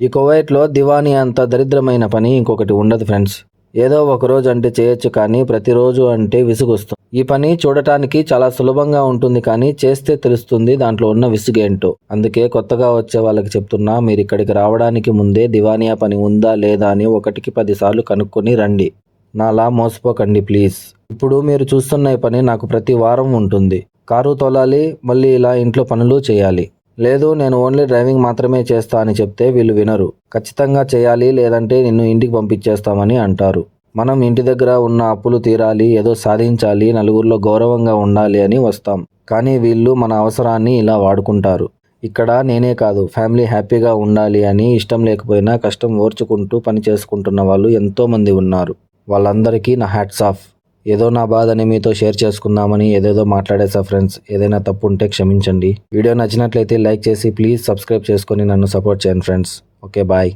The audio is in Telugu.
ఈ కువైట్లో దివానీ అంత దరిద్రమైన పని ఇంకొకటి ఉండదు ఫ్రెండ్స్. ఏదో ఒకరోజు అంటే చేయొచ్చు, కానీ ప్రతిరోజు అంటే విసుగొస్తుంది. ఈ పని చూడటానికి చాలా సులభంగా ఉంటుంది, కానీ చేస్తే తెలుస్తుంది దాంట్లో ఉన్న విసుగేంటో. అందుకే కొత్తగా వచ్చే వాళ్ళకి చెప్తున్నా, మీరు ఇక్కడికి రావడానికి ముందే దివానియా పని ఉందా లేదా అని 1కి 10 సార్లు కనుక్కొని రండి. నాలా మోసపోకండి ప్లీజ్. ఇప్పుడు మీరు చూస్తున్న ఈ పని నాకు ప్రతి వారం ఉంటుంది. కారు తోలాలి, మళ్ళీ ఇలా ఇంట్లో పనులు చేయాలి. లేదు, నేను ఓన్లీ డ్రైవింగ్ మాత్రమే చేస్తా అని చెప్తే వీళ్ళు వినరు. ఖచ్చితంగా చేయాలి, లేదంటే నిన్ను ఇంటికి పంపించేస్తామని అంటారు. మనం ఇంటి దగ్గర ఉన్న అప్పులు తీరాలి, ఏదో సాధించాలి, నలుగురిలో గౌరవంగా ఉండాలి అని వస్తాం. కానీ వీళ్ళు మన అవసరాన్ని ఇలా వాడుకుంటారు. ఇక్కడ నేనే కాదు, ఫ్యామిలీ హ్యాపీగా ఉండాలి అని ఇష్టం లేకపోయినా కష్టం ఓర్చుకుంటూ పని చేసుకుంటున్న వాళ్ళు ఎంతోమంది ఉన్నారు. వాళ్ళందరికీ నా హ్యాట్స్ ఆఫ్. ఏదో నా బాధని మీతో షేర్ చేసుకుందామని ఏదేదో మాట్లాడేసా ఫ్రెండ్స్. ఏదైనా తప్పు ఉంటే క్షమించండి. వీడియో నచ్చినట్లయితే లైక్ చేసి ప్లీజ్ సబ్స్క్రైబ్ చేసుకొని నన్ను సపోర్ట్ చేయండి ఫ్రెండ్స్. Okay, bye.